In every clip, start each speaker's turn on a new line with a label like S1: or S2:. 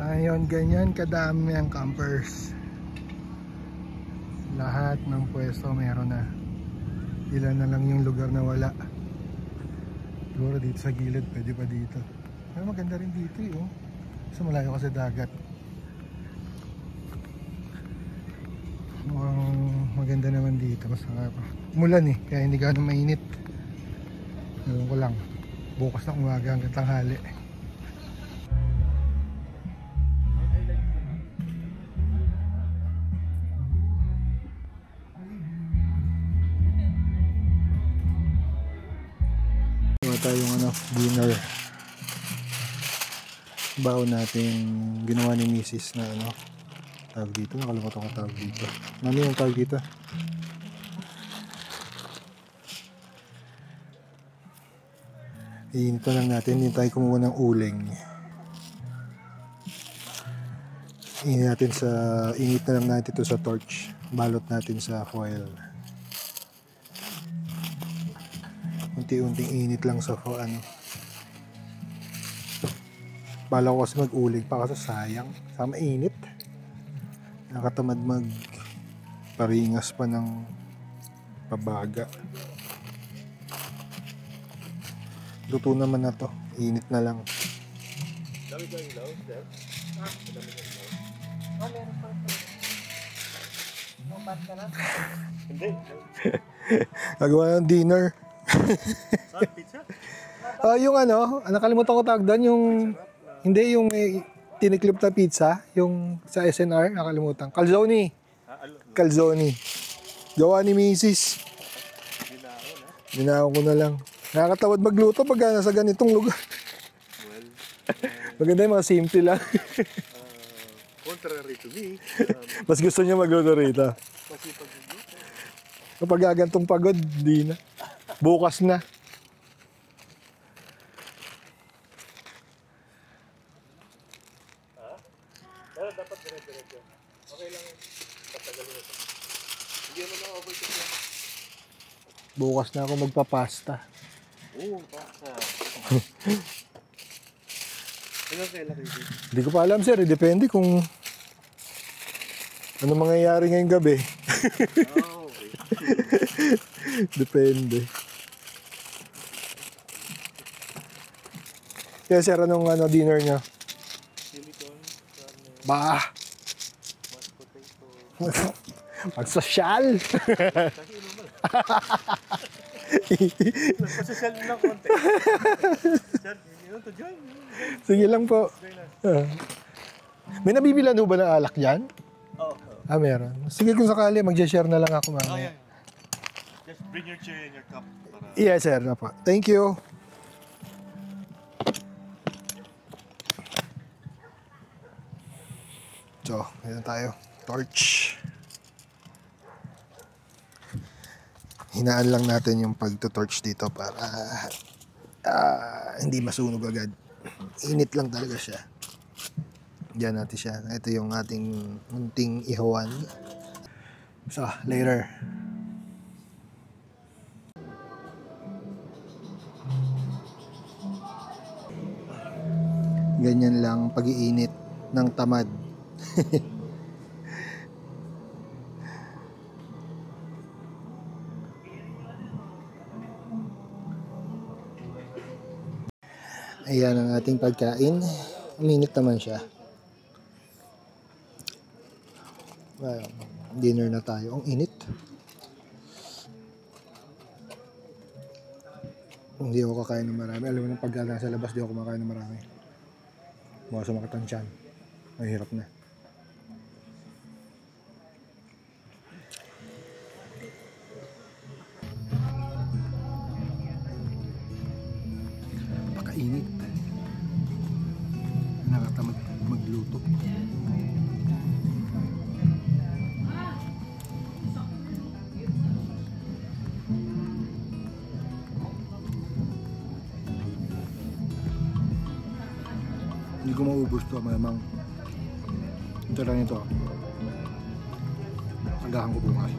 S1: Ayun, ganyan kadami ang campers. Lahat ng pwesto meron na. Ilan na lang yung lugar na wala. Siguro dito sa gilid, pwede pa dito. Pero maganda rin dito eh, oh. Kasi malayo ka sa dagat. Mukhang maganda naman dito. Mas mulan eh, kaya hindi gano'ng mainit. Ewan ko lang, bukas na umaga hanggang tanghali. Tayong dinner baon natin ginawa ni Mrs. na tawag dito, nakalimutan ko tawag dito. Ano yung tawag dito? Iinito lang natin, hindi tayo kumuha ng uling. Init na lang natin ito sa torch, balot natin sa foil. Unti-unting init lang sa bala ko kasi mag-ulig pa kasi sayang sa mainit. Nakatamad paringas pa ng pabaga. Luto naman na to, init na lang. Dami ka ilaw, sir? Dami ka ilaw? Meron pa ito. Mabat ka na? Hindi. Nagawa ng dinner. Pizza? Yung nakalimutan ko tawag doon, yung hindi yung tiniklip na pizza, yung sa SNR, nakalimutan. Calzone. Calzone. Gawa ni Mrs. Ginawon ko na lang. Nakakatawad magluto pag nasa ganitong lugar. Maganda yung mga simple lang.
S2: Contrary to me.
S1: Mas gusto niya magluto rito. Kapag gagantong pagod, di na. Bukas na.
S2: Pero dapat dire-diretso. Okay lang patagalin ito. Hindi mo na overcook yan.
S1: Bukas na ako magpapasta.
S2: Oo, pasta. Ilan kailan kayo?
S1: Hindi ko pa alam, sir. Depende kung ano mangyayari ngayong gabi.
S2: Oh, okay.
S1: Depende. Kaya sir, anong dinner niya?
S2: Silicon, carne,
S1: Bah!
S2: mashed potato.
S1: Pagsosyal!
S2: Kasi inuman. Nagpasosyal lang konti. Sir, yun to join.
S1: Sige lang po. May nabibilan ho ba ng alak dyan?
S2: Oo.
S1: Meron. Sige kung sakali, mag-share na lang ako mamaya.
S2: Just bring your chair and your cup. Para...
S1: Yes, sir. Thank you. So, ayan tayo. Torch. Hinaan lang natin yung pagto-torch dito para hindi masunog agad. Init lang talaga siya. Diyan natin siya. Ito yung ating munting ihawan. So, later. Ganyan lang pag-iinit ng tamad. Ayan ang ating pagkain. Uminit naman siya. Well, dinner na tayo. Ang init. Hindi ako kakain ng marami. Alam mo na pag nasa labas, di ako kumakain ng marami. Baka sumakit ang tiyan. Mahirap na. Pakainit. Nakatamad magluto. Hindi ko maubos to, malamang. Ito lang ito. Agahan ko bukas.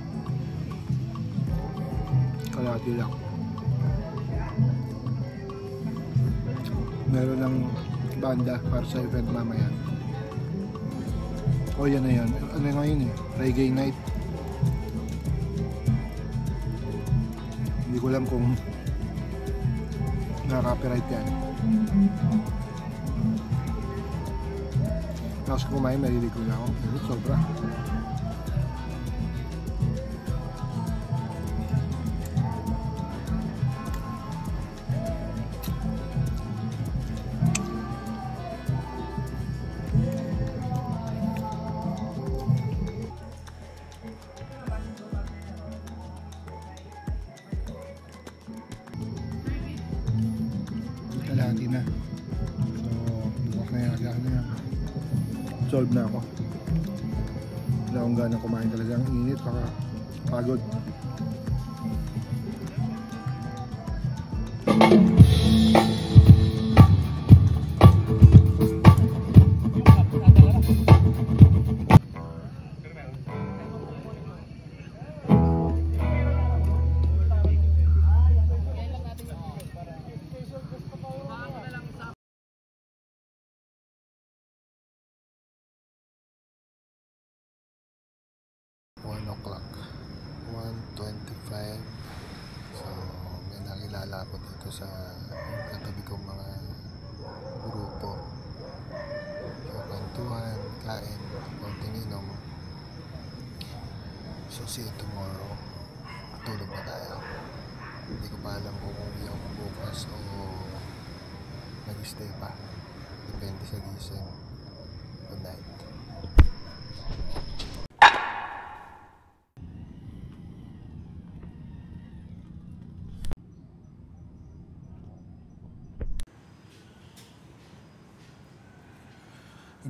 S1: Kalahati lang. Meron ng banda para sa event mamaya. Oh, yan na yan. Ano ngayon eh? Reggae night. Hindi ko alam kung na-copyright yan. Tapos kumain, marilig ko na ako. Pero sobra. Kalahati na. So, bukas na yan. Solve na ako. Wala akong gana kumain talaga. Ang init, pagod. O'clock 1:25. So may nakilala ako dito sa katabi kong mga grupo. So kwentuhan, kain, konting inom. So see you tomorrow. Tulog na tayo. Hindi ko pa alam kung uwi ako bukas o mag-stay pa. Depende sa gising. Good night.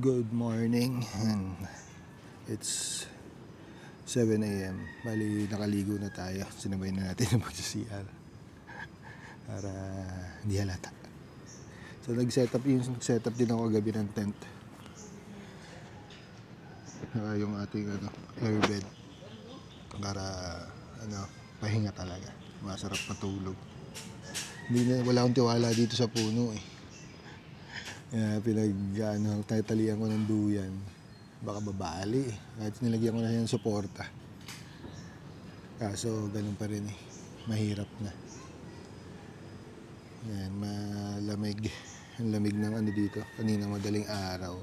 S1: Good morning, and it's 7 AM. Bali, nakaligo na tayo. Sinabay na natin na mag-CR para hindi halata. So nag-setup din ako kagabi ng tent. Yung ating airbed para pahinga talaga. Masarap matulog. Wala akong tiwala dito sa puno eh. Tatalian ko ng duyan. Baka babali eh. Kahit nilagyan ko na yung suporta. Kaso ganun pa rin eh. Mahirap na. Yan, malamig. Ang lamig ng dito. Kanina madaling araw.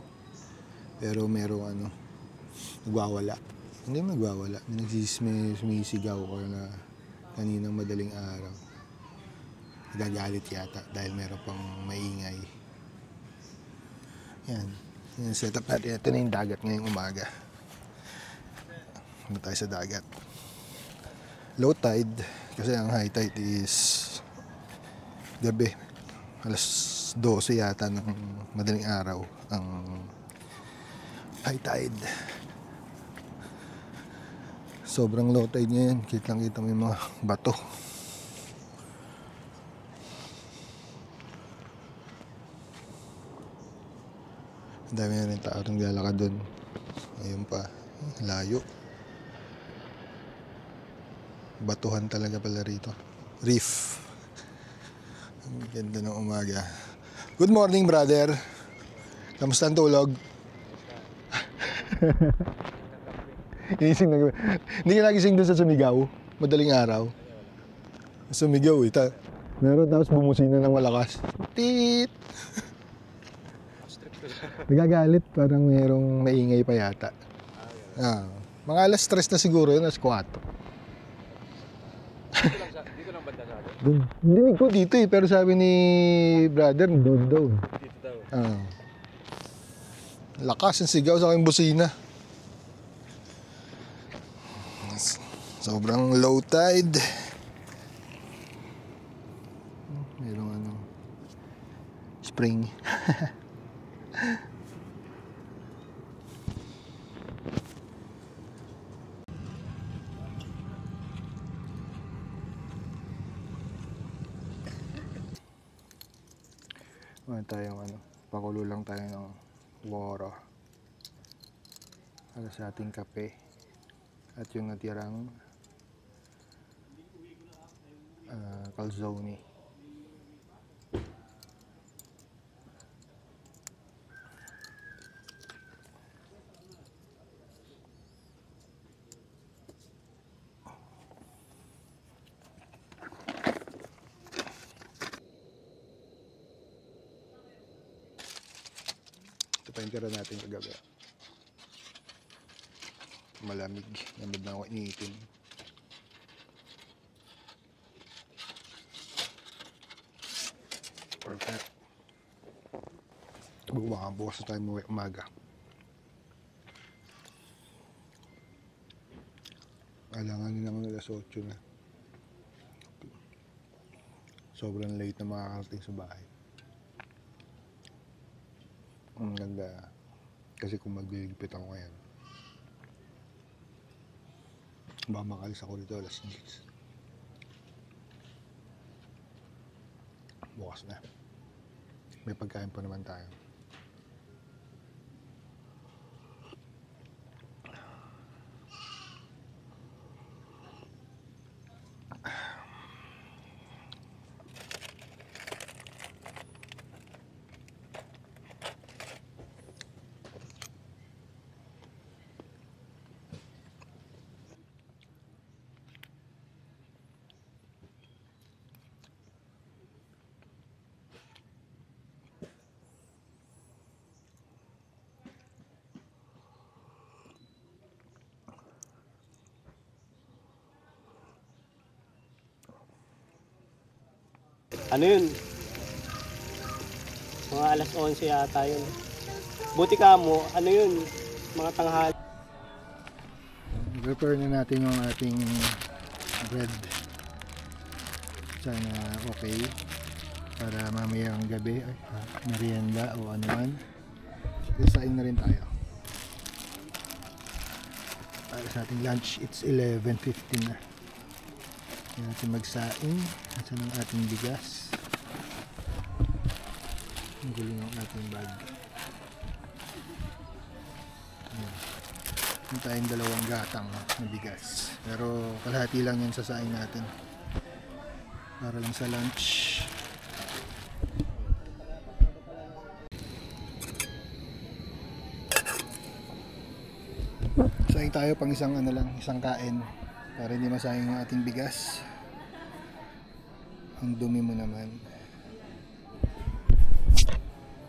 S1: Pero merong nagwawala. Hindi magwawala. Sumisigaw ko na kaninang madaling araw. Nagagalit yata dahil meron pang maingay. Yan. Yung setup natin. Ito na yung dagat ngayong umaga. Ano tayo sa dagat? Low tide. Kasi ang high tide is gabi. Alas 12 yata ng madaling araw. Ang high tide. Sobrang low tide ngayon. Kitang-kita mo yung mga bato. Ang dami na rin tao nang lalakad dun. Ayun pa, layo. Batuhan talaga pala rito. Reef. Ang ganda ng umaga. Good morning, brother. Kamusta ang tulog? Hindi ka nagising dun sa sumigaw. Madaling araw. Sumigaw eh. Meron tapos bumusina ng malakas. Tit! Nagagalit, parang mayroong maingay pa yata. Mga alas 3 na siguro yun, alas 4.
S2: Dito lang banda sa atin?
S1: Doon. Dinig ko dito eh, pero sabi ni brother, doon daw.
S2: Dito daw.
S1: Lakas ang sigaw sa aking busina. Sobrang low tide. Mayroong spring. Tayong pakulo lang tayo ng woro para sa ating kape at yung natirang calzone. pa yung tira natin kagabi. Malamig. Namad na ako iniitin. Perfect. Baka bukas na tayo umuwi umaga. Alangan nila ng alas 8 na. Sobrang late na makakarating sa bahay. Ang ganda. Kasi kung magliligpit ako ngayon, baka makalis ako dito alas 10. Bukas na. May pagkain pa naman tayo.
S3: Ano yun? Mga alas 11 yata yun. Buti ka mo, ano yun? Mga tanghali.
S1: Prepare na natin yung ating bread. Sana okay. Para mamayang gabi, merienda o ano man. Isain na rin tayo. Para sa ating lunch, it's 11:15 na. Kaya natin magsain. At ng ating bigas. Ang gulo ng ating bag. Ayan. Yung tayong dalawang gatang na bigas. Pero kalahati lang yan sa saing natin. Para lang sa lunch. Saing tayo pang isang kain. Para hindi masayang yung ating bigas. Ang dumi mo naman.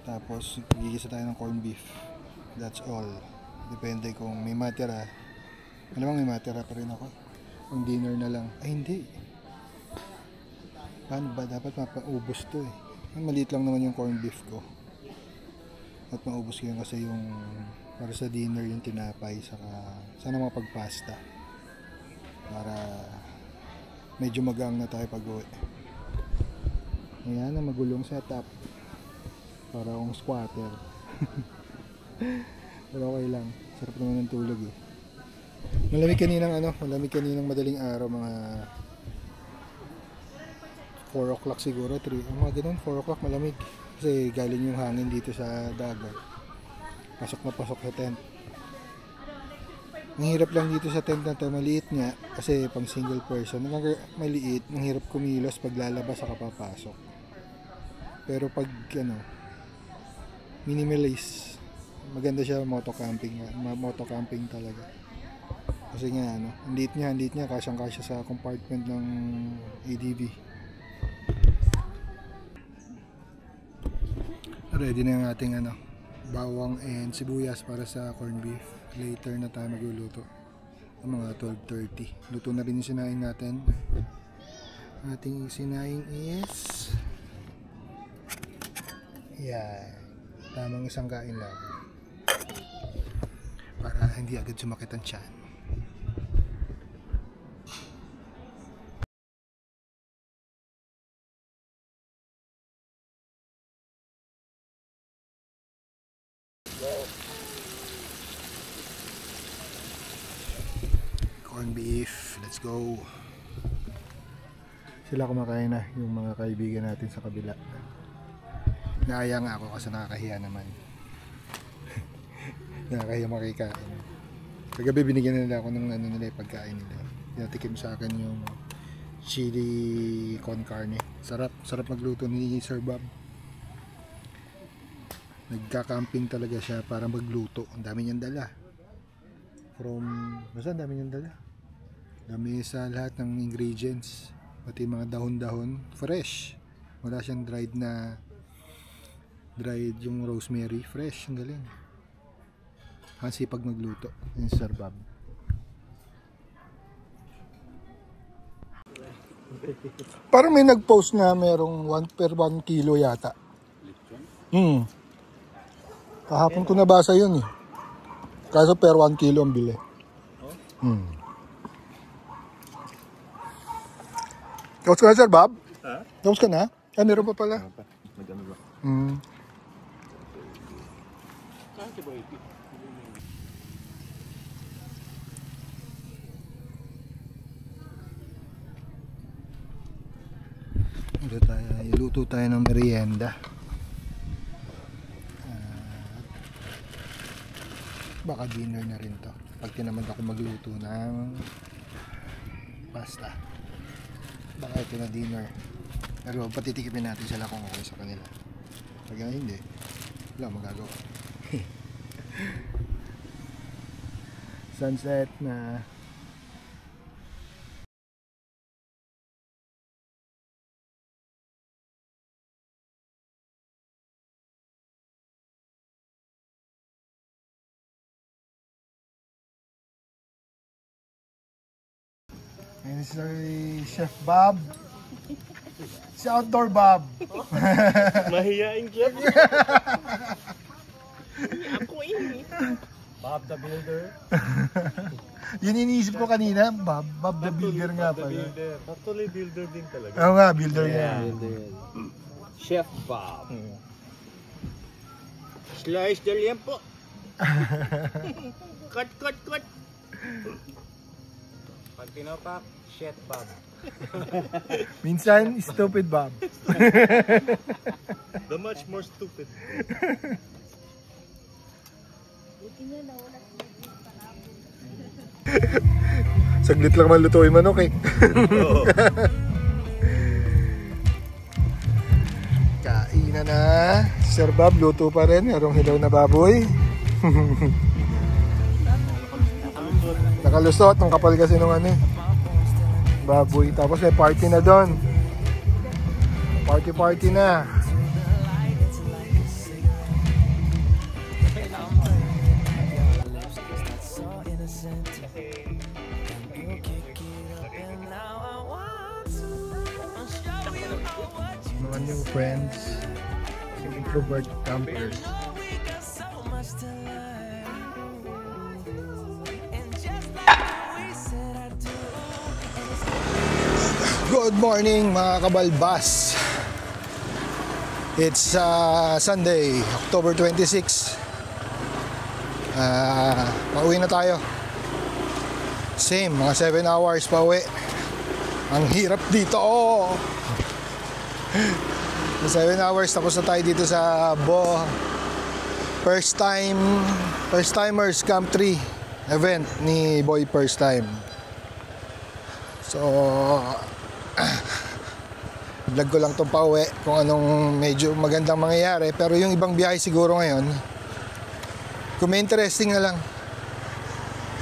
S1: Tapos gigisa tayo ng corned beef. That's all. Depende kung may matira. Alam mo may matira pa rin ako. Pang dinner na lang. Ay hindi. Paano ba? Dapat mapaubos to eh. Maliit lang naman yung corned beef ko. At maubos ko yun kasi yung para sa dinner yung tinapay. Saka sana mapagpasta. Para medyo magang na tayo pag-uwi. Ayan na magulong setup. Para akong squatter. Pero okay lang. Sarap naman ng tulog eh. Malamig kaninang madaling araw, mga 4 o'clock siguro, 3, mga ganun, 4 o'clock malamig. Kasi galing yung hangin dito sa dagat. Pasok na pasok sa tent. Ang hirap lang dito sa tent na to, maliit nga. Kasi pang single person, maliit, ang hirap kumilos pag lalabas saka papasok. Pero pag minimalist, maganda siya moto camping talaga. Kasi nga ang liit niya, kasyang-kasya sa compartment ng ADV. Ready na yung ating bawang and sibuyas para sa corned beef. Later na tayo magluluto. Mga 12:30. Luto na rin yung sinaing natin. Ating sinaing is yan. Tamang isang kain lang. Para hindi agad sumakit ang tiyan. Corned beef, let's go. Sila kumakain na, yung mga kaibigan natin sa kabila. Naaya nga ako kasi nakakahiya naman. Nakakahiya makikain. Kagabi binigyan nila ako ng nila pagkain nila. Pinatikim sa akin yung chili con carne. Sarap magluto ni Sir Bob. Nagka-camping talaga siya para magluto. Ang dami niyang dala. Basta ang dami niyang dala. Dami sa lahat ng ingredients. Pati mga dahon-dahon. Fresh. Wala siyang dried yung rosemary. Fresh. Ang galing. Kasi pag magluto. Yung Sir Bob. Parang may nag-post na merong 1 per 1 kilo yata. Kahapon ko nabasa yun eh. Kaso per 1 kilo ang bili. Tapos ka na, Sir Bob?
S2: Ha?
S1: Tapos ka na? Ah, meron pa pala.
S2: Mag-ano ba?
S1: Luto tayo ng merienda. Baka dinner na rin to. Pag tinamad ako magluto ng pasta. Baka ito na dinner. Pero patitikimin natin sila kung okay sa kanila. Pag hindi, wala magagawa. Sunset na. Ayan si Chef Bob. Si Outdoor Bob.
S3: Mahiyain chef. Ako Bob the Builder.
S1: Yun iniisip ko kanina, Bob the Builder nga pala.
S2: Actually, builder din talaga.
S1: Oo nga, builder nga.
S3: Chef Bob. Slice de liempo. Cut. Pag pinopak, Chef Bob.
S1: Minsan, stupid Bob.
S2: The much more stupid.
S1: Saglit lang man lutuin manok eh. Kainan na. Sir Bob, luto pa rin. Merong hilaw na baboy. Nakalusot. Ang kapal kasi nung ano eh. Baboy. Tapos may party na doon. Party na. Mga new friends. Introvert campers. Good morning mga kabalbas. It's Sunday, October 26. Pauwi na tayo. Same, mga 7 hours pauwi. Ang hirap dito. 7 hours tapos na tayo dito sa First Timers Camp 3 event ni Boy First Time. So vlog ko lang itong pauwi kung anong medyo magandang mangyayari. Pero yung ibang biyahe siguro ngayon, kung may interesting na lang.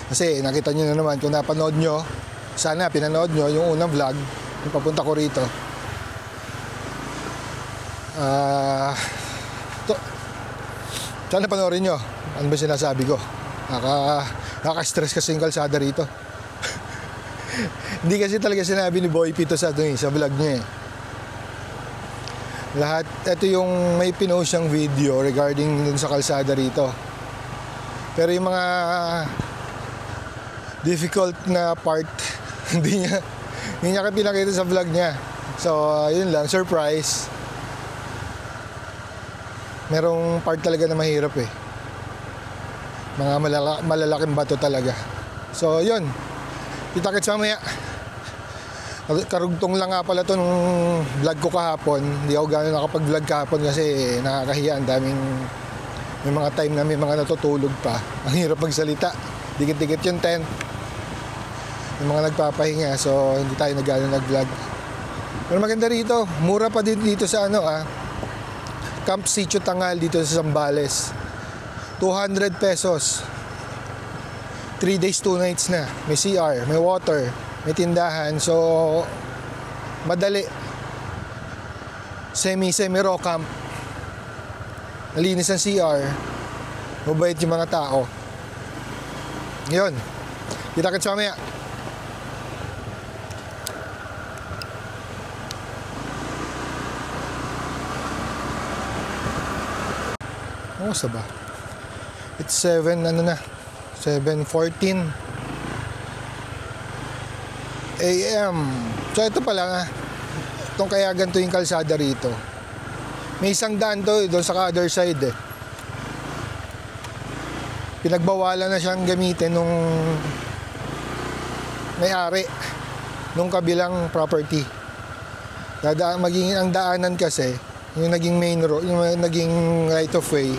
S1: Kasi nakita nyo na naman, kung napanood nyo, sana pinanood nyo yung unang vlog, yung papunta ko rito. Sana panoorin nyo. Ano ba sinasabi ko? Nakaka-stress kasi yung kalsada rito. Hindi kasi talaga sinabi ni Boy Pito sa vlog niya eh. Lahat, ito yung may pinost siyang video regarding dun sa kalsada rito. Pero yung mga difficult na part, hindi niya pinakita sa vlog niya. So, yun lang, surprise. Merong part talaga na mahirap eh. Mga malalaking bato talaga. So, yun. Kita-kits mamaya. Karugtong lang nga pala itong vlog ko kahapon. Hindi ako gano'n nakapag-vlog kahapon kasi nakakahiya. Ang daming may mga time na may mga natutulog pa. Ang hirap magsalita. Dikit-dikit yung tent. Yung mga nagpapahinga. So hindi tayo nag-vlog. Pero maganda rito. Mura pa din dito sa Camp Sitio Tangal dito sa Zambales. 200 pesos. 3 days, 2 nights na. May CR, may water, may tindahan. So, madali. Semi-raw camp. Nalinis ang CR. Mabait yung mga tao. Yun. Kita-kits mamaya. Kamusta ba? It's 7, ano na? 7:14 AM. So ito pala nga. Itong kaya ganito yung kalsada rito. May isang daan to doon sa other side eh. Pinagbawalan na siyang gamitin nung may-ari nung kabilang property. Maging ang daanan kasi yung naging main road, yung naging right of way,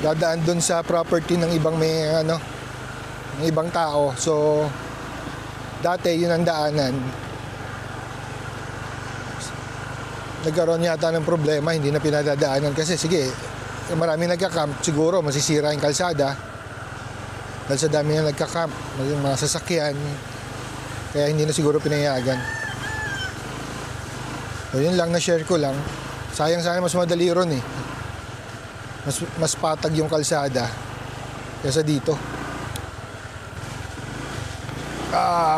S1: dadaan dun sa property ng ibang may ano, ng ibang tao. So dati yun ang daanan. Nagkaroon yata ng problema, hindi na pinadadaanan kasi sige, marami nagka-camp, siguro masisira yung kalsada dahil sa dami na nagka-camp, yung mga sasakyan, kaya hindi na siguro pinayagan. So yun lang, na-share ko lang. Sayang sana mas madali ron eh. Mas patag yung kalsada kaysa dito.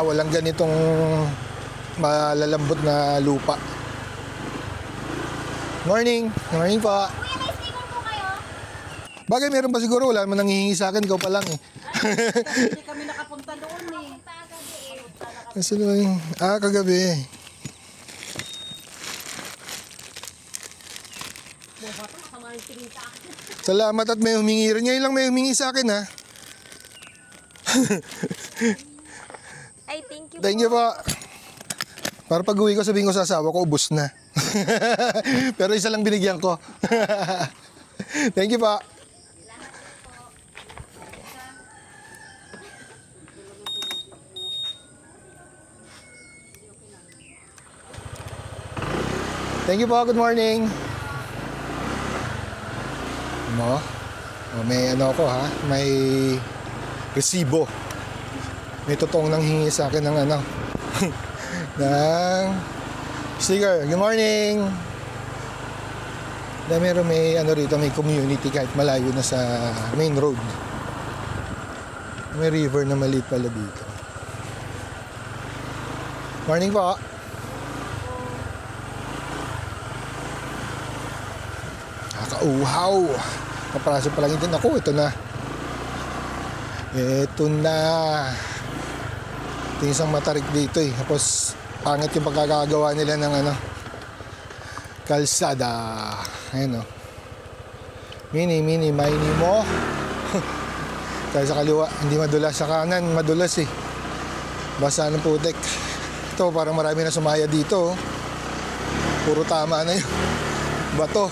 S1: Walang ganitong malalambot na lupa. Morning! Morning po!
S4: Kuya, may sticker po kayo?
S1: Bagay meron pa siguro, wala naman nanghihingi sa akin, ikaw pa lang eh.
S5: Hindi kami nakapunta doon eh.
S1: Kasi naman, kagabi. Salamat at may humingi rin. Ngayon lang may humingi sa akin ha.
S4: Ay, thank you.
S1: Thank you po. Para pag uwi ko sabihin ko sa asawa ko, ubos na. Pero isa lang binigyan ko. Thank you po. Thank you po. Good morning. May ano ako ha. May resibo. May totoong nanghingi sa akin ng ano. ng sticker. Good morning. Meron may ano rito, may community kahit malayo na sa main road. May river na maliit pala dito. Morning po. Nakauhaw. Kapraso pa lang din ako. Ito na. Ito yung isang matarik dito eh. Tapos pangit yung pagkakagawa nila ng ano, kalsada. Ayan o. Mini mo. Kaya sa kaliwa, hindi madulas. Sa kanan, madulas eh. Basa ng putek. Ito, parang marami na sumaya dito. Puro tama na yun. Bato.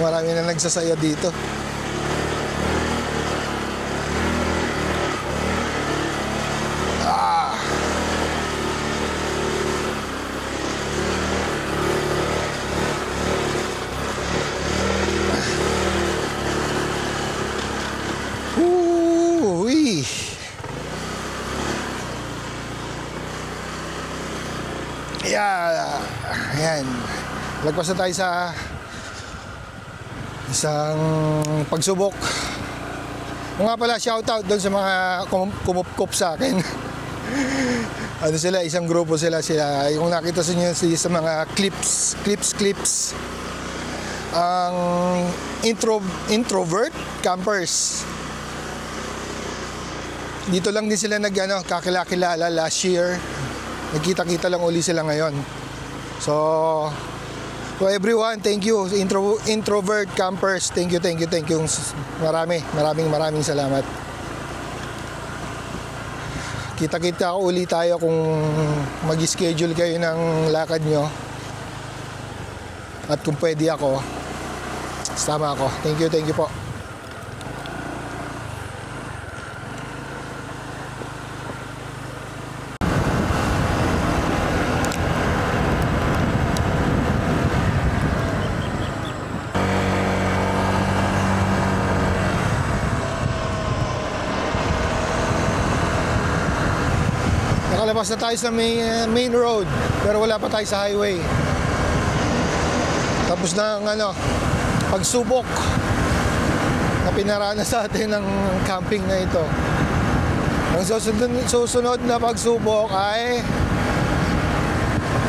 S1: Marami na nagsasaya dito. Uy. Ayan. Lagpas na tayo sa isang pagsubok. Nga pala, shoutout doon sa mga kumupkup sa akin. Ano sila, isang grupo sila. Yung nakita sa inyo sa mga clips. Ang introvert campers. Dito lang din sila kakilala last year. Nagkita-kita lang uli sila ngayon. So everyone, thank you. Introvert campers, thank you. Maraming salamat. Kita-kita uli tayo kung mag-schedule kayo ng lakad nyo. At kung pwede ako, sama ako. Thank you po. Nakalabas na tayo sa main road, pero wala pa tayo sa highway. Tapos na ang pagsubok. na pinarana sa atin ng camping na ito. Ang susunod na pagsubok ay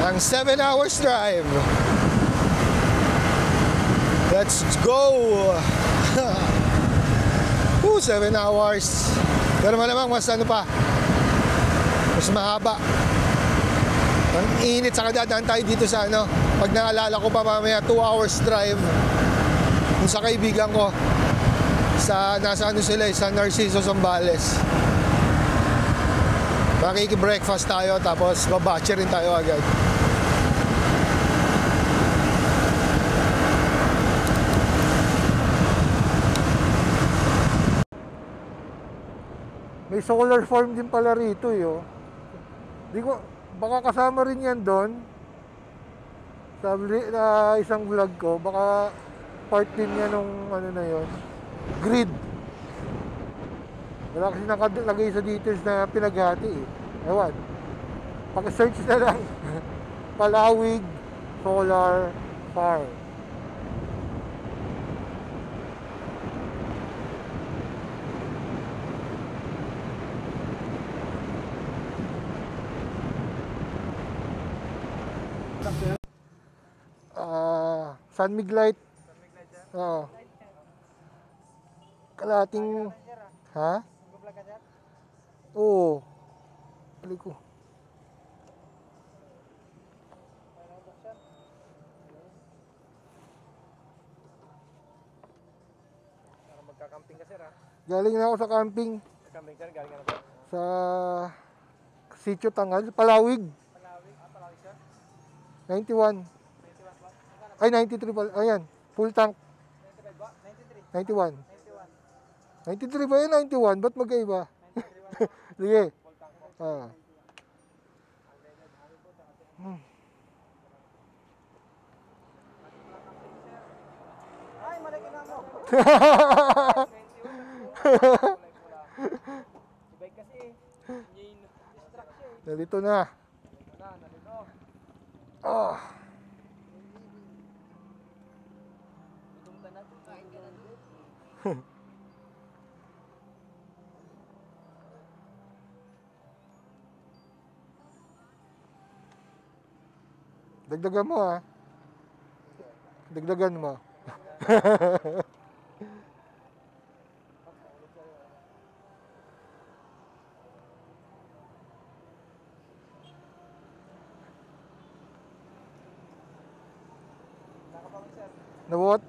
S1: ang 7 hours drive. Let's go! 7 hours. Pero malamang mas ano pa, mas mahaba. Ang init, saka dadaan tayo dito sa ano, pag naalala ko pa mamaya 2 hours drive kung sa kaibigan ko sa nasa ano sila, sa Narciso Zambales. Makiki-breakfast tayo tapos babatche rin tayo agad. May solar farm din pala rito, yo. Di ko, baka kasama rin yan doon. Sa isang vlog ko, baka part din yan nung ano na yon, grid. Wala kasi nakalagay sa details na pinaghati eh. Ewan. Pag-search na lang. Palawig Solar Farm. San Miglite. Oo. Kalating. Ha? Oo. Balik ko.
S2: Magka-camping ka sir ha?
S1: Galing na ako sa camping.
S2: Camping sir, galing ka na ba?
S1: Sa Sitio Tangal, Palawig.
S2: Palawig sir?
S1: 91. Ay, 93 pala. Ayan, full tank.
S2: 95 ba?
S1: 91.
S2: 93?
S1: 93 ba yun? 91? Ba't magkaiba? Sige. Ah.
S2: Ay, malaki na mo. Si bike kasi distract siya eh.
S1: Nalito na.
S2: Nalito.
S1: Ah. Dagdagan mo ha. Dagdagan mo.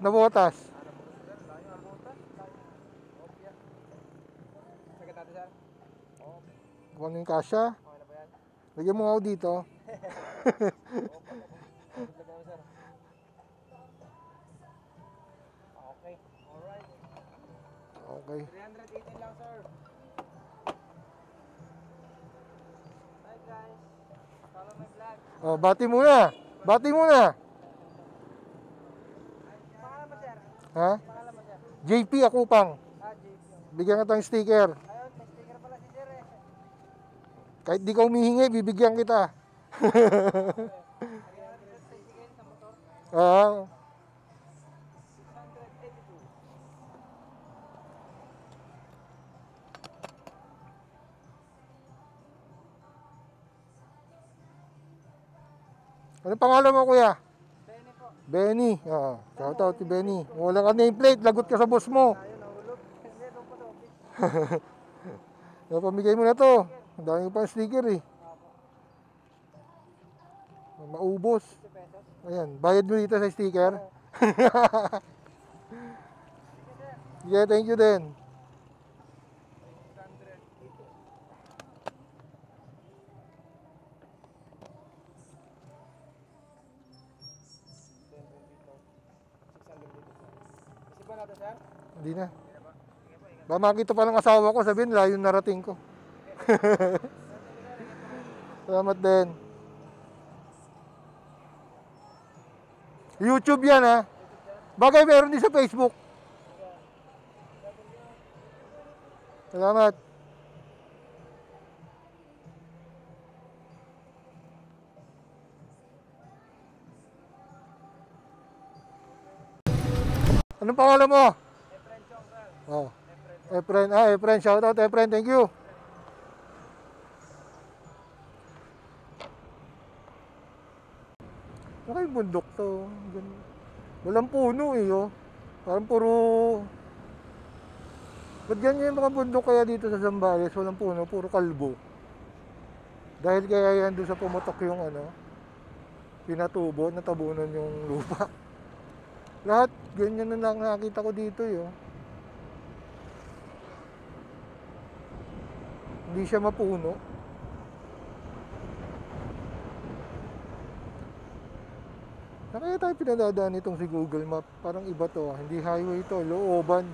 S1: Nabutas.
S2: Sakit natin sir?
S1: Kung yung kasya.
S2: Okay na ba yan?
S1: Lagyan mo ako dito.
S2: Okay, alright.
S1: Okay.
S2: 318 lang sir. Hi guys, follow my vlog.
S1: Oh, bati muna. Bati muna.
S2: Pangalan mo sir?
S1: Ha?
S2: Pangalan mo sir?
S1: JP Akupang.
S2: JP.
S1: Bigyan kita ng sticker.
S2: Ayun, may sticker pala si sir eh.
S1: Kahit di ka humihingi, bibigyan kita. Ah. Ano pangalan mo, kuya?
S2: Benny po.
S1: Benny. Ah, shout out si Benny. Wala ka nameplate, lagot ka sa boss mo.
S2: Ayun, nahulog. Hindi, doon po sa office.
S1: Pamigay mo na to. Ang dami pang sticker eh. Maubos.
S2: 50 pesos.
S1: Ayan, bayad mo dito sa sticker. Yeah, thank you din.
S2: Isipan natin sir?
S1: Hindi na. Baka makita pa ng asawa ko, sabihin, layo narating ko. Salamat din. YouTube yan ha. Bagay meron din sa Facebook. Salamat. Anong pangalan mo? Oh. Efren, Efren, shout out Efren, thank you. Saka yung bundok to. Walang puno eh, oh. Parang puro... Ba't ganyan yung mga bundok kaya dito sa Zambales? Walang puno, puro kalbo. Dahil kaya yan doon sa pumutok yung ano, pinatubo, natabunan yung lupa. Lahat, ganyan na lang nakita ko dito eh, oh. Hindi siya mapuno. Na kaya tayo pinadadaan itong si Google Map. Parang iba to, ah. Hindi highway to, looban.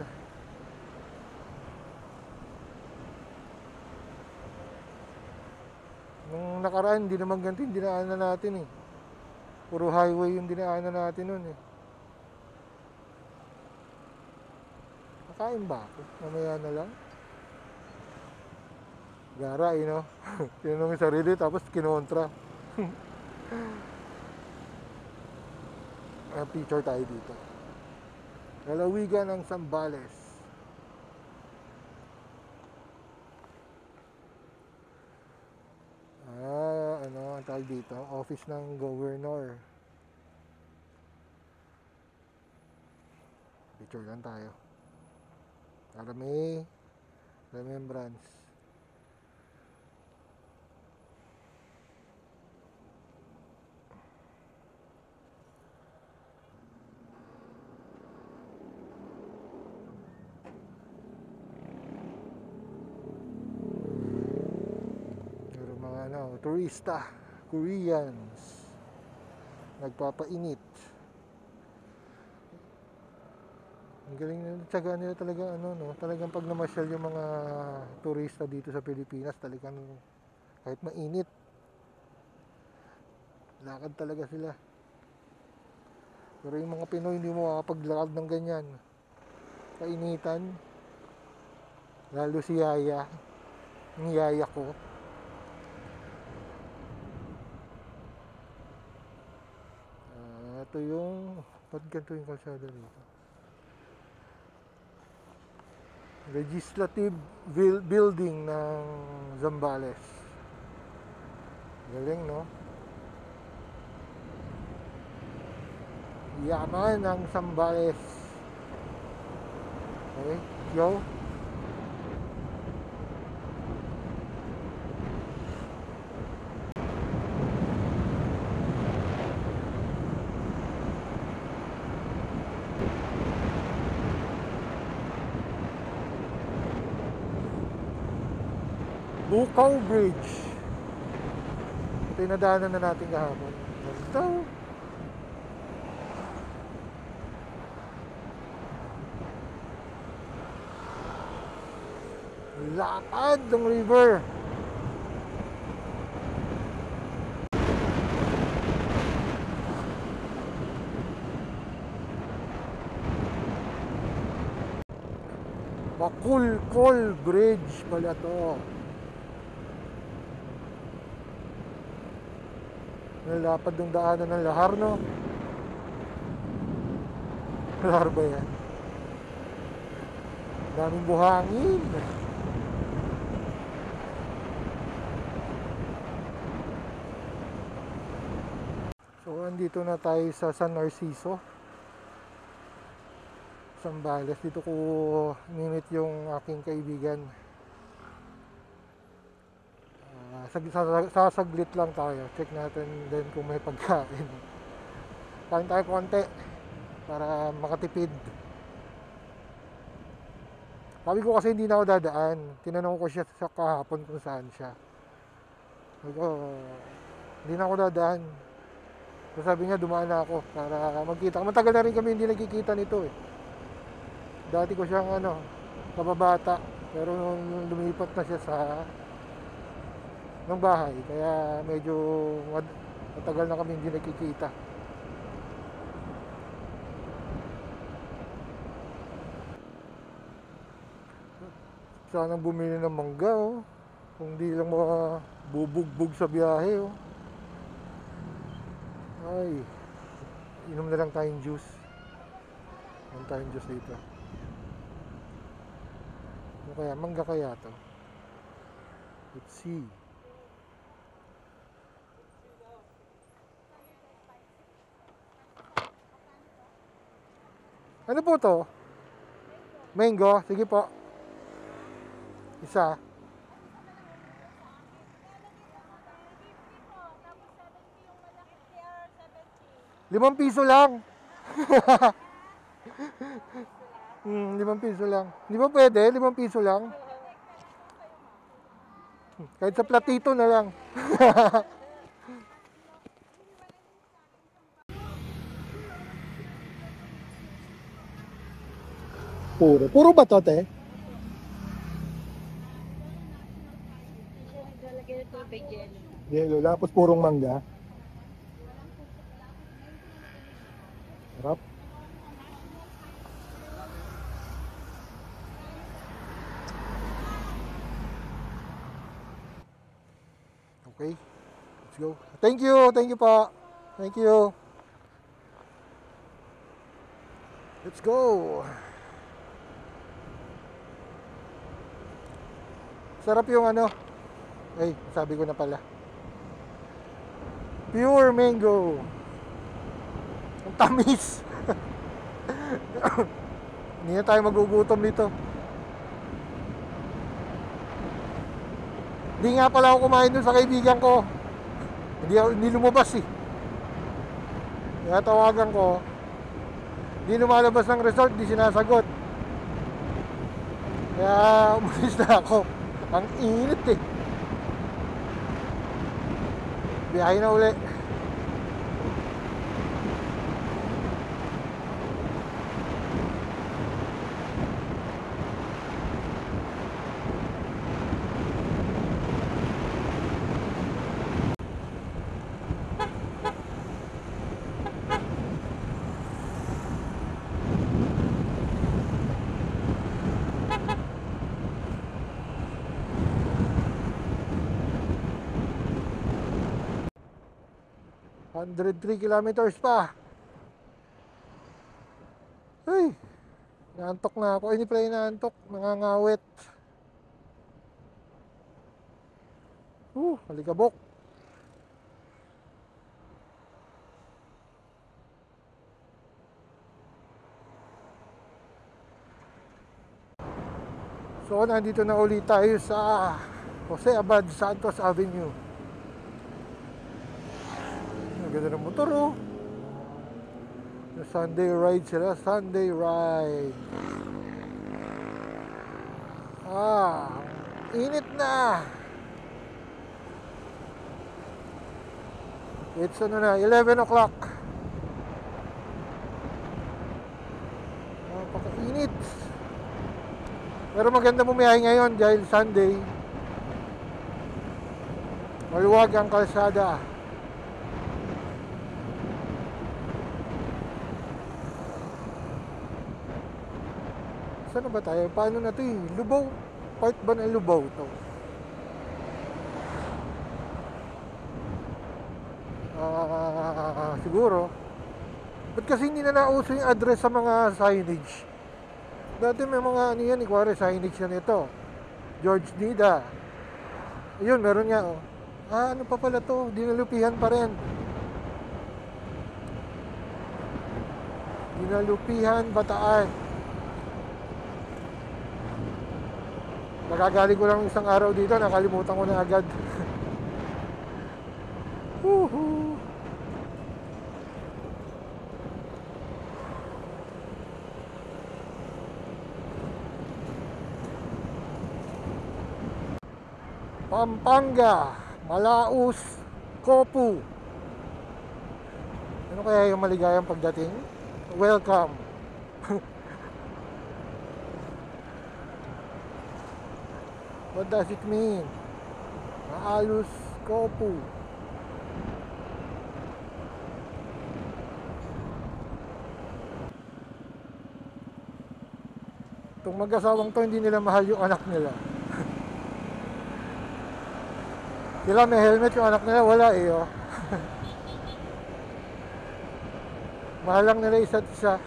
S1: Nung nakaraan, hindi naman ganito yung dinaanan natin eh. Puro highway yung dinaanan natin nun eh. Nakain ba ako? Mamaya na lang. Gara eh, no? Tinanong yung sarili, tapos kinontra. Picture tayo dito. Lalawigan ng Zambales. Ano ang tawag dito? Office ng Governor. Picture lang tayo. Para may remembrance. Turista, Koreans, nagpapainit. Ang galing nila, tsaga nila talaga, ano, no? Talagang pag namasyal yung mga turista dito sa Pilipinas, talagang kahit mainit, lakad talaga sila. Pero yung mga Pinoy, hindi mo makapaglakad ng ganyan. Kainitan, lalo si Yaya, yung yaya ko. Ito yung, ba't ganito yung kalsada dito? Legislative Building ng Zambales. Galing, no? Yaman ng Zambales. Okay, go. Bukaw Bridge. Ito yung nadaanan na natin kahapon. Ito. Lapad ng river. Bakulkol Bridge pala to. Nalapad ng daanan ng lahar, no? Lahar ba yan? Daming buhangin. So, andito na tayo sa San Narciso, Zambales. Dito ko nimit yung aking kaibigan. Sasaglit lang tayo. Check natin din kung may pagkain. Kain tayo konti para makatipid. Sabi ko kasi hindi na ako dadaan. Tinanong ko siya sa kahapon kung saan siya. Sabi ko, hindi na ako dadaan. So sabi niya, dumaan na ako para magkita. Matagal na rin kami hindi nagkikita nito eh. Dati ko siyang kababata. Pero nung lumipat na siya sa ng bahay, kaya medyo matagal na kami hindi nagkikita. Sanang bumili ng mangga, oh. Kung di lang bubugbog sa biyahe, oh. Ay, inom na lang tayong juice. Inom tayong juice dito. Ano kaya? Mangga kaya to? Let's see. Ano po to? Mango? Sige po. Isa. 5 piso lang. 5 piso lang. Di ba pwede? 5 piso lang. Kahit sa platito na lang. Puro ba to, te? Yelo, tapos purong mangga. Sarap. Okay, let's go. Thank you pa. Thank you. Let's go. Sarap yung ano. Ay, sabi ko na pala. Pure mango. Ang tamis. Hindi na tayo magugutom dito. Hindi nga pala ako kumain dun sa kaibigan ko. Hindi lumabas eh. Kaya tawagan ko. Hindi lumalabas ng resort, di sinasagot. Kaya umalis na ako. Ang init eh. Biyahe na uli. ...103 kilometers pa. Ay, naantok na ako. Hindi pala inaantok, nangangawit. Halikabok. So, nandito na ulit tayo sa Jose Abad Santos Avenue. Ang ganda ng motor, oh. Sunday ride sila, Sunday ride. Init na. It's 11 o'clock. Napaka-init. Pero maganda bumiyahe ngayon dahil Sunday. Maluwag ang kalsada. Saan na ba tayo? Paano na ito eh? Lubao? Part ba ng Lubao ito? Siguro. Ba't kasi hindi na nauso yung address sa mga signage? Dati may mga ano yan, ikwari signage na nito. George Nida. Ayun, meron nga oh. Ano pa pala to? Dinalupihan pa rin. Dinalupihan, Bataan. Nakagaling ko lang isang araw dito, nakalimutan ko na agad. Woohoo! Pampanga, Malaus, Kopu. Ano kaya yung maligayang pagdating? Welcome. What does it mean? Malus, Kopu. Itong mag-asawang to, hindi nila mahal yung anak nila. Sila may helmet, yung anak nila wala eh, oh. Mahal lang nila isa't isa.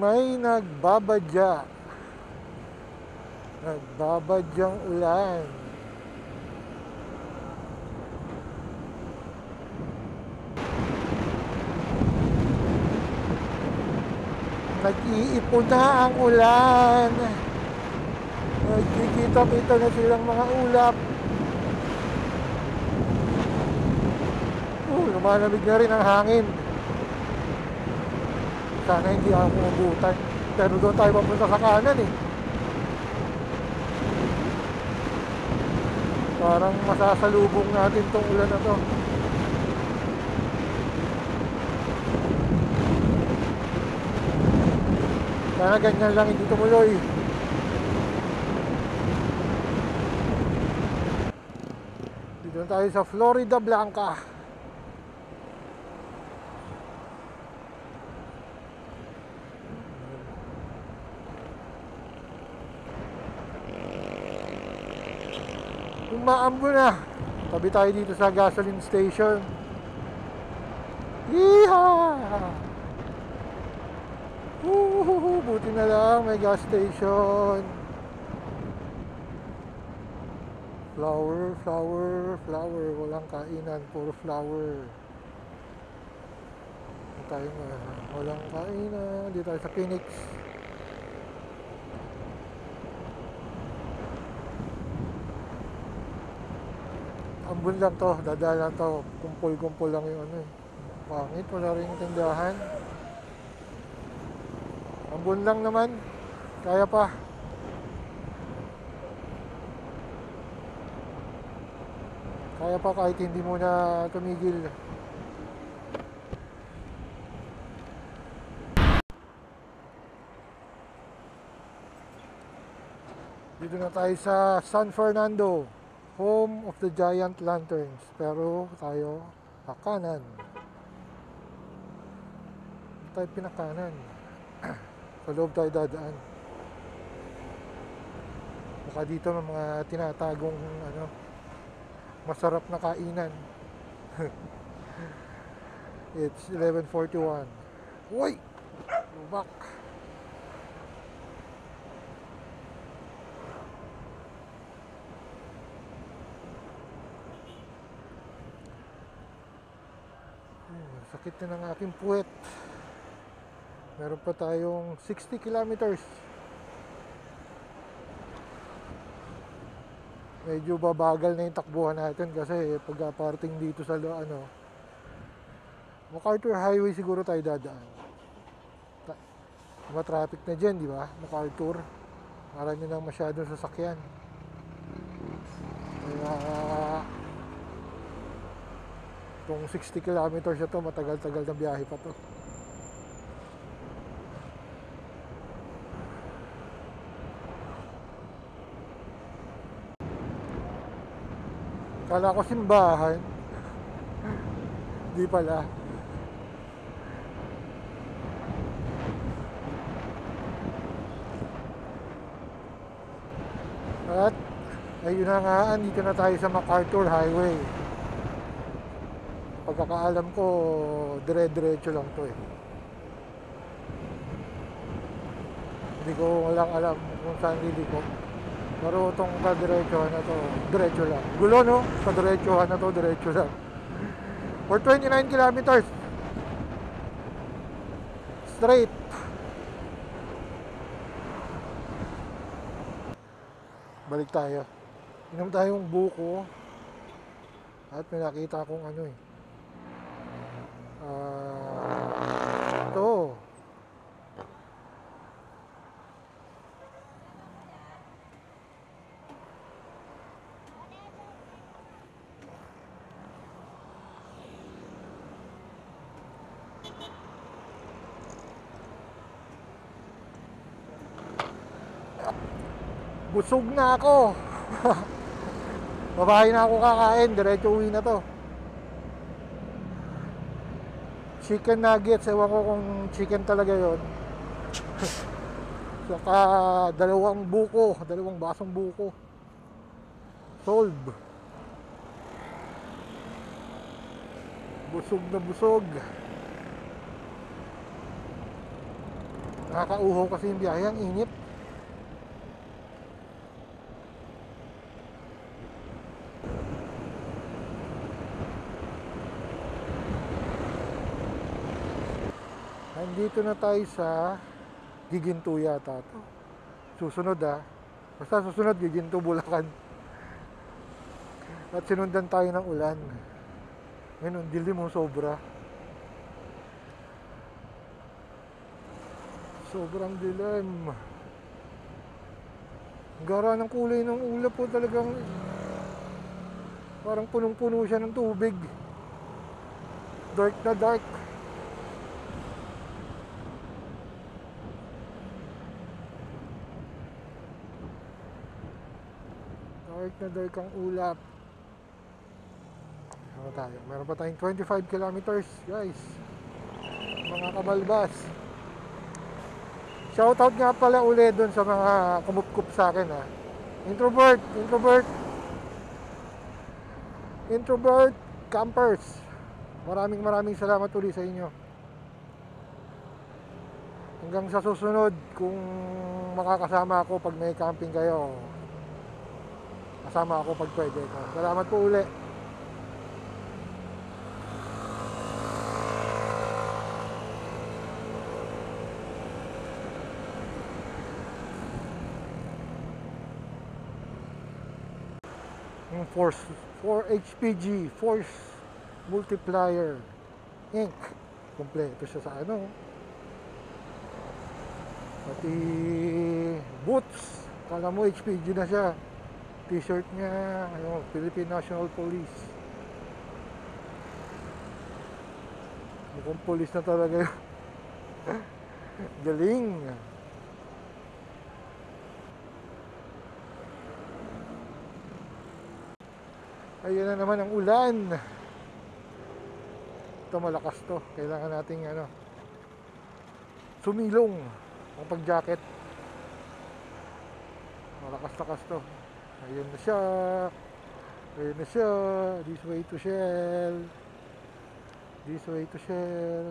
S1: may nagbabadya. Nagbabadyang ulan. Nag-iipon na ang ulan. Nagkikita-kita na silang mga ulap. Lumalamig na rin ang hangin. Sana hindi ako umubutan. Pero doon tayo papunta sa kanan eh. Parang masasalubong natin tong ulan na to. Sana ganyan lang hindi tumuloy. Dito tayo sa Florida Blanca. Umaambo na. Tabi tayo dito sa gasoline station. Yeehaw! Buti na lang may gas station. Flower, flower, flower. Walang kainan, puro flower. Tayo nga, walang kainan. Dito tayo sa Phoenix. Ambon lang to, dadala lang to. Kumpul-kumpul lang yung ano eh. Pangit, wala rin tindahan. Ambon lang naman. Kaya pa. Kaya pa kahit hindi mo na tumigil. Dito na tayo sa San Fernando, home of the giant lanterns. Pero tayo kanan. Tayo pinakanan. Sa loob tayo dadaan. Baka dito may mga tinatagong ano, masarap na kainan. It's 11:41. Uy! Lubak! Sakit na ng aking puwet. Meron pa tayong 60 kilometers. Medyo babagal na yung takbuhan natin kasi pagka-parting dito sa ano, MacArthur Highway siguro tayo dadaan. Traffic na dyan, di ba? MacArthur. Marami na masyadong sasakyan. Kaya itong 60 kilometers na to, matagal-tagal na biyahe pa to. Kala ko simbahan. Di pala. At ayun na nga, dito na tayo sa MacArthur Highway. Pagkakaalam ko, dire-diretso lang to eh. Hindi ko walang alam kung saan liliko. Pero itong kadiretsohan na to, diretso lang. Gulo no? Kadiretsohan na to, diretso lang. For 29 kilometers. Straight. Balik tayo. Inom tayong buko. At may nakita akong ano eh. Ito. Busog na ako. Babahay na ako kakain, diretso uwi na to. Chicken nuggets, ewan ko kung chicken talaga yon. Saka dalawang basong buko. Solve. Busog na busog. Nakakauhaw kasi yung biyahe, ang init. Nandito na tayo sa Giginto yata to. Susunod basta susunod Giginto, Bulacan. At sinundan tayo ng ulan. Ngayon, dilim mo sobra. Sobrang dilim. Ang gara ng kulay ng ulap po talagang parang punong-puno siya ng tubig. Dark na dark. Dark na dark ang ulap. Ano tayo? Meron pa tayong 25 kilometers, guys. Mga kabalbas. Shoutout nga pala uli doon sa mga kumupkup sa akin Introvert campers. Maraming salamat uli sa inyo. Hanggang sa susunod, kung makakasama ako pag may camping kayo, kasama ako pag pwede. Salamat po uli. Yung for HPG Force Multiplier Inc. Kompleto siya sa pati boots, kala mo HPG na siya. T-shirt niya Philippine National Police. Mukhang police na talaga yun. Galing. Ayun na naman ang ulan. Ito malakas to. Kailangan nating sumilong ang pag-jacket. Malakas-lakas to. Ayun na siya. Ayun na siya. This way to Shell. This way to Shell.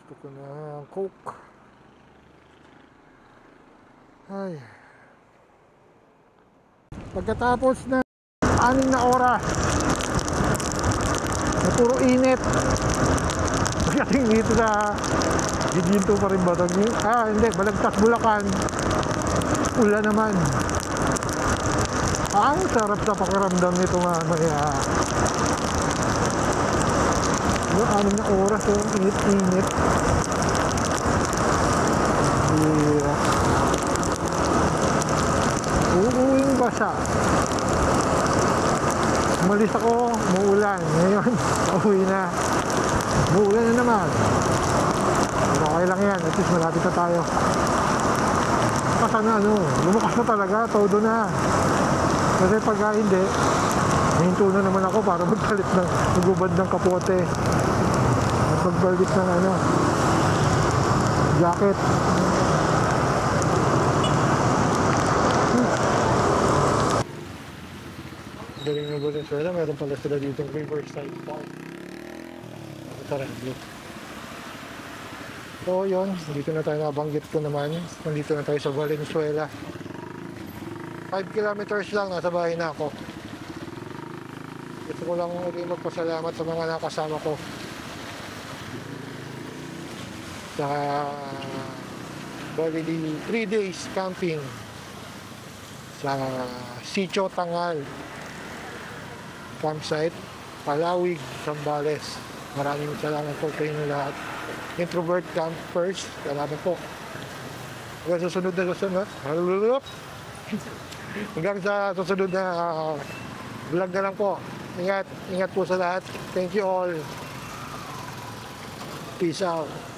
S1: Gusto ko ng Coke. Ay. Pagkatapos na 6 na oras na puro init, pagdating dito sa Giginto pa rin ba ito? Hindi, Balagtas, Bulacan, ulan naman. Ang sarap sa pakiramdam nito mamaya. Yung 6 na oras, yung init-init. Uuwing basa. Umalis ako, muulan. Ngayon, uwi na. Muulan na naman. Pero okay lang yan, at least malapit na tayo. Kasi lumakas na talaga, todo na. Kasi pagka hindi, hinto na naman ako para magpalit ng magubad ng kapote at magpalit ng jacket. Galing na Valenzuela, meron pala sila dito Riverside Park. Saranglo. So yun, dito na tayo, nabanggit ko naman. Nandito na tayo sa Valenzuela. 5 kilometers lang, nasa bahay na ako. Gusto ko lang ulit magpasalamat sa mga nakasama ko sa bali 3 days camping sa Sitio Tangal campsite, Palawig, Zambales. Maraming salamat po sa inyo lahat. Introvert campers, salamat po. Hanggang sa susunod hanggang sa susunod na vlog na lang po. Ingat po sa lahat. Thank you all. Peace out.